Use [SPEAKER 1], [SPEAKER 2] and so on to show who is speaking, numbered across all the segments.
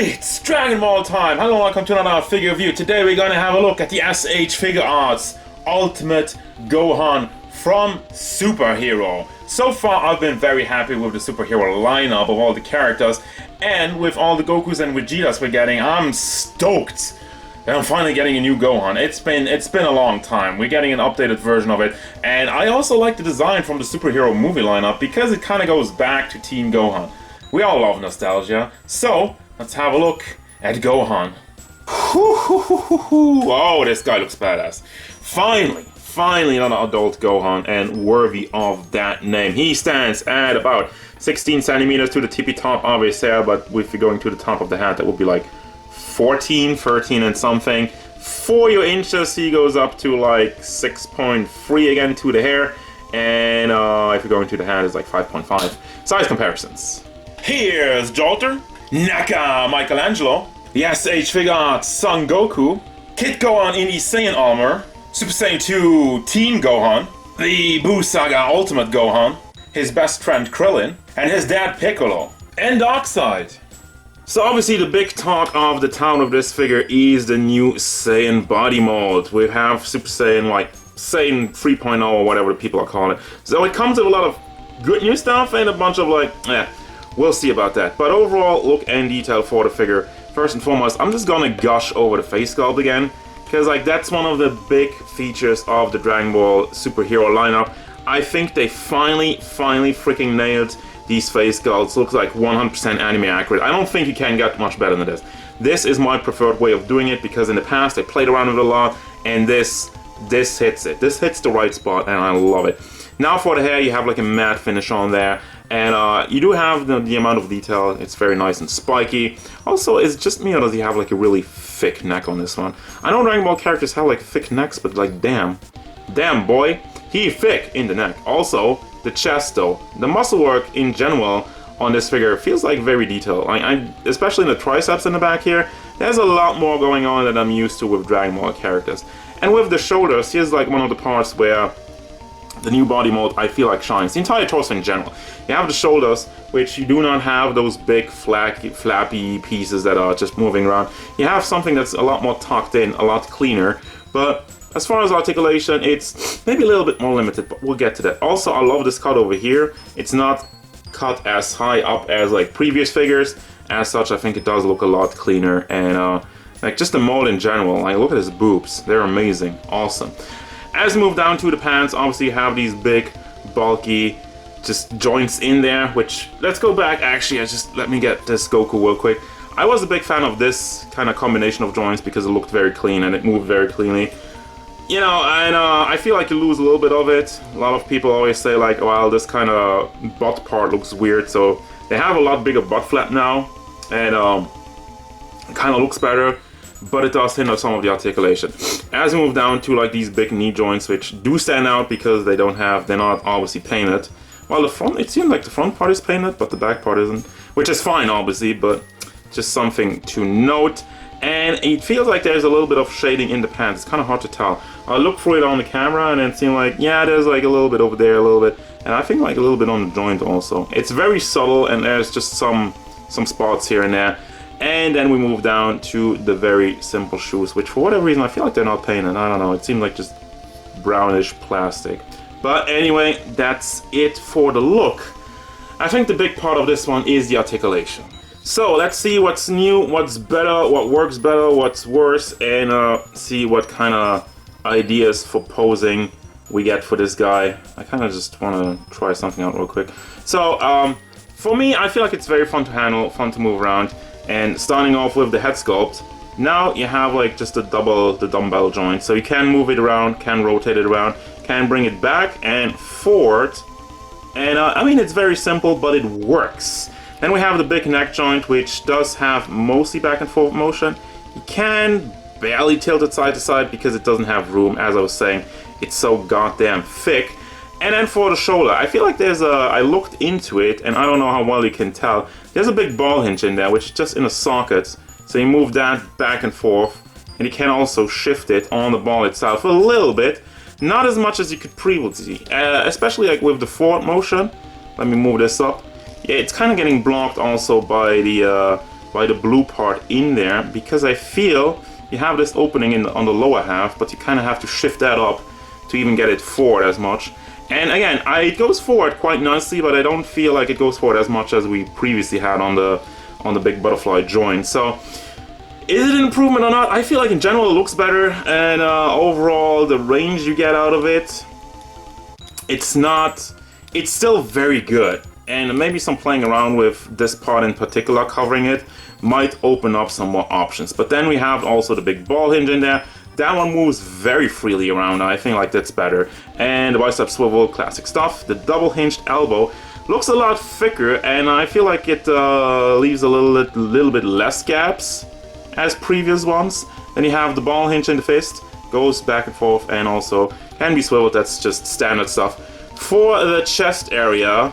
[SPEAKER 1] It's Dragon Ball time! Hello and welcome to another figure review. Today we're going to have a look at the SH Figuarts Ultimate Gohan from Super Hero. So far I've been very happy with the superhero lineup of all the characters, and with all the Gokus and Vegetas we're getting, I'm stoked that I'm finally getting a new Gohan. It's been a long time. We're getting an updated version of it, and I also like the design from the superhero movie lineup because it kind of goes back to Teen Gohan. We all love nostalgia, so let's have a look at Gohan. Oh, this guy looks badass. Finally an adult Gohan, and worthy of that name. He stands at about 16 centimeters to the tippy top of his hair, but if you're going to the top of the hat, that would be like 13 and something. For your inches, he goes up to like 6.3 again to the hair, and if you're going to the hat, it's like 5.5. Size comparisons. Here's Jolter, Naka Michelangelo, the SH Figuarts Son Goku, Kid Gohan in East Saiyan armor, Super Saiyan 2 Teen Gohan, the Buu Saga Ultimate Gohan, his best friend Krillin, and his dad Piccolo, and Darkseid. So obviously the big talk of the town of this figure is the new Saiyan body mold. We have Super Saiyan, like Saiyan 3.0 or whatever the people are calling it. So it comes with a lot of good new stuff and a bunch of like, we'll see about that. But overall, look and detail for the figure. First and foremost, I'm just gonna gush over the face sculpt again, because like that's one of the big features of the Dragon Ball superhero lineup. I think they finally freaking nailed these face sculpts. Looks like 100% anime accurate. I don't think you can get much better than this. This is my preferred way of doing it, because in the past I played around with it a lot, and this hits it. This hits the right spot, and I love it. Now for the hair, you have like a matte finish on there, and you do have the amount of detail. It's very nice and spiky. Also, it's just me, or does he have like a really thick neck on this one? I know Dragon Ball characters have like thick necks, but like damn boy, he thick in the neck. Also, the chest though, the muscle work in general on this figure feels like very detailed. Especially in the triceps in the back here, there's a lot more going on than I'm used to with Dragon Ball characters. And with the shoulders, here's like one of the parts where the new body mold I feel like shines. The entire torso in general. You have the shoulders, which you do not have those big flappy pieces that are just moving around. You have something that's a lot more tucked in, a lot cleaner. But as far as articulation, it's maybe a little bit more limited, but we'll get to that. Also, I love this cut over here. It's not cut as high up as like previous figures. As such, I think it does look a lot cleaner, and like just the mold in general. Like look at his boobs, they're amazing, awesome. As we move down to the pants, obviously you have these big, bulky, just joints in there, which, let's go back, actually, let me get this Goku real quick. I was a big fan of this kind of combination of joints because it looked very clean and it moved very cleanly. You know, and I feel like you lose a little bit of it. A lot of people always say like, well, this kind of butt part looks weird, so they have a lot bigger butt flap now, and it kind of looks better. But it does hinder some of the articulation. As we move down to like these big knee joints, which do stand out because they're not obviously painted. Well, the front, it seems like the front part is painted, but the back part isn't, which is fine obviously, but just something to note. And it feels like there's a little bit of shading in the pants. It's kind of hard to tell. I look through it on the camera and it seemed like, yeah, there's like a little bit over there, a little bit, and I think like a little bit on the joint also. It's very subtle, and there's just some spots here and there. And then we move down to the very simple shoes, which for whatever reason I feel like they're not painted. I don't know, it seems like just brownish plastic. But anyway, that's it for the look. I think the big part of this one is the articulation. So let's see what's new, what's better, what works better, what's worse, and see what kind of ideas for posing we get for this guy. I kind of just want to try something out real quick. So for me, I feel like it's very fun to handle, fun to move around. And starting off with the head sculpt, now you have like just the dumbbell joint, so you can move it around, can rotate it around, can bring it back and forward, and I mean it's very simple, but it works. Then we have the big neck joint, which does have mostly back and forth motion. You can barely tilt it side to side because it doesn't have room, as I was saying, it's so goddamn thick. And then for the shoulder, I feel like there's I looked into it, and I don't know how well you can tell, there's a big ball hinge in there, which is just in a socket. So you move that back and forth, and you can also shift it on the ball itself a little bit. Not as much as you could previously, especially like with the forward motion. Let me move this up. Yeah, it's kind of getting blocked also by the by the blue part in there, because I feel you have this opening on the lower half, but you kind of have to shift that up to even get it forward as much. And again, it goes forward quite nicely, but I don't feel like it goes forward as much as we previously had on the big butterfly joint. So is it an improvement or not? I feel like in general it looks better, and overall the range you get out of it, it's still very good. And maybe some playing around with this part in particular, covering it, might open up some more options. But then we have also the big ball hinge in there. That one moves very freely around. I think like that's better. And the bicep swivel, classic stuff. The double hinged elbow looks a lot thicker, and I feel like it leaves a little bit less gaps as previous ones. Then you have the ball hinge in the fist, goes back and forth, and also can be swiveled. That's just standard stuff. For the chest area,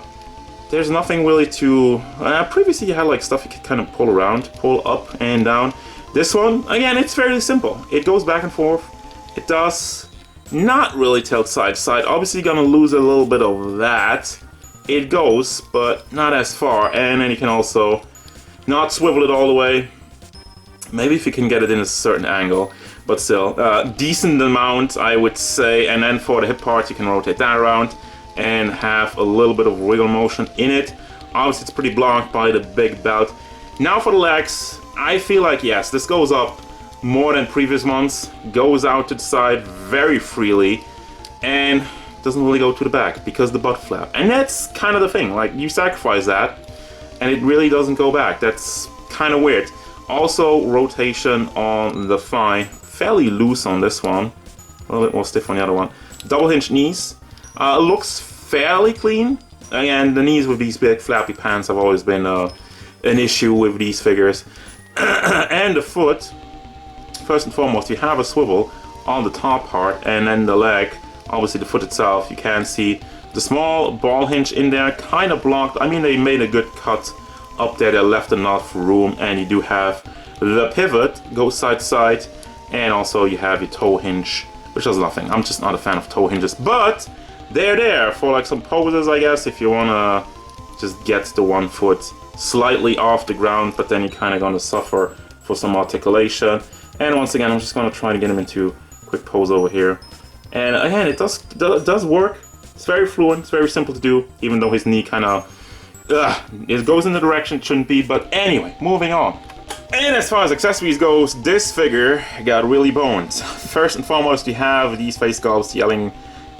[SPEAKER 1] there's nothing really to... previously you had like stuff you could kind of pull around, pull up and down. This one, again, it's fairly simple. It goes back and forth. It does not really tilt side to side. Obviously you're gonna lose a little bit of that. It goes, but not as far. And then you can also not swivel it all the way. Maybe if you can get it in a certain angle, but still, decent amount, I would say. And then for the hip part, you can rotate that around and have a little bit of wiggle motion in it. Obviously it's pretty blocked by the big belt. Now for the legs, I feel like yes, this goes up more than previous ones, goes out to the side very freely, and doesn't really go to the back because the butt flap. And that's kind of the thing, like you sacrifice that and it really doesn't go back. That's kind of weird. Also, rotation on the thigh, fairly loose on this one, a little bit more stiff on the other one. Double hinge knees. Looks fairly clean. Again, the knees with these big flappy pants have always been an issue with these figures. And the foot, first and foremost, you have a swivel on the top part, and then the leg, obviously the foot itself, you can see the small ball hinge in there, kind of blocked. I mean, they made a good cut up there, they left enough room, and you do have the pivot, goes side to side, and also you have your toe hinge, which does nothing. I'm just not a fan of toe hinges, but they're there for like some poses, I guess, if you wanna just get the one foot slightly off the ground, but then you're kind of gonna suffer for some articulation. And once again, I'm just gonna try to get him into a quick pose over here. And again, it does work. It's very fluent, it's very simple to do, even though his knee kind of, it goes in the direction it shouldn't be. But anyway, moving on. And as far as accessories goes, this figure got really boned. First and foremost, you have these face sculpts, the yelling,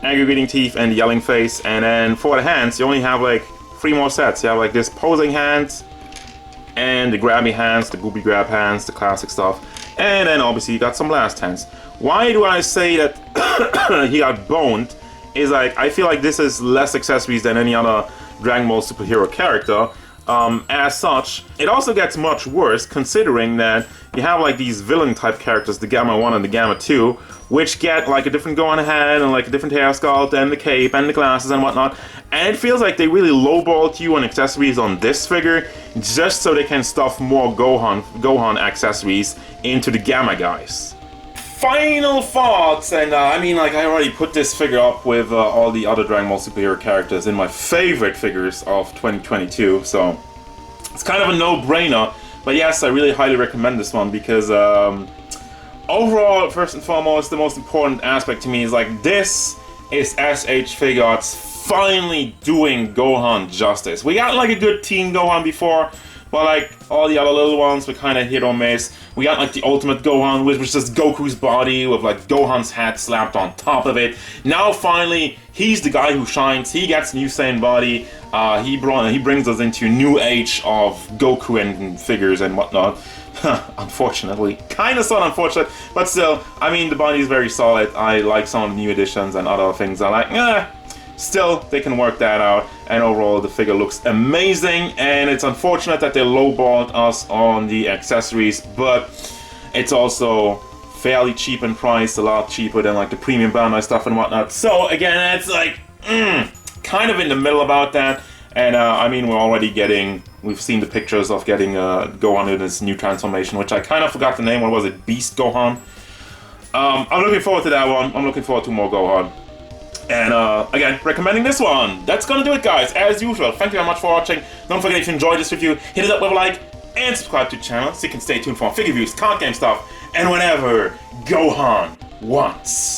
[SPEAKER 1] aggregating teeth, and the yelling face. And then for the hands, you only have like 3 more sets. You have like this posing hands, and the grabby hands, the booby grab hands, the classic stuff. And then obviously you got some blast hands. Why do I say that he got boned? Is like, I feel like this is less accessories than any other Dragon Ball superhero character. As such, it also gets much worse considering that you have like these villain type characters, the Gamma 1 and the Gamma 2, which get like a different Gohan head and like a different hair sculpt and the cape and the glasses and whatnot. And it feels like they really lowballed you on accessories on this figure just so they can stuff more Gohan accessories into the Gamma guys. Final thoughts, and I mean, like, I already put this figure up with all the other Dragon Ball superhero characters in my favorite figures of 2022, so it's kind of a no-brainer. But yes, I really highly recommend this one because overall, first and foremost, the most important aspect to me is like, this is SH Figuarts finally doing Gohan justice. We got like a good Teen Gohan before, but like all the other little ones were kind of hit or miss. We got like the Ultimate Gohan, which was just Goku's body with like Gohan's head slapped on top of it. Now finally, he's the guy who shines. He gets new Saiyan body. He brings us into a new age of Goku and figures and whatnot. Unfortunately, kind of sort of unfortunate, but still, I mean, the body is very solid. I like some of the new additions and other things. I like, still, they can work that out, and overall the figure looks amazing. And it's unfortunate that they lowballed us on the accessories, but it's also fairly cheap in price, a lot cheaper than like the premium bandai stuff and whatnot. So again, it's like kind of in the middle about that. And I mean, we've seen the pictures of getting Gohan in his new transformation, which I kind of forgot the name. What was it? Beast Gohan. I'm looking forward to that one. I'm looking forward to more Gohan. And again, recommending this one. That's gonna do it, guys. As usual, thank you very much for watching. Don't forget, if you enjoyed this review, hit it up with a like and subscribe to the channel so you can stay tuned for more figure reviews, card game stuff, and whatever Gohan wants.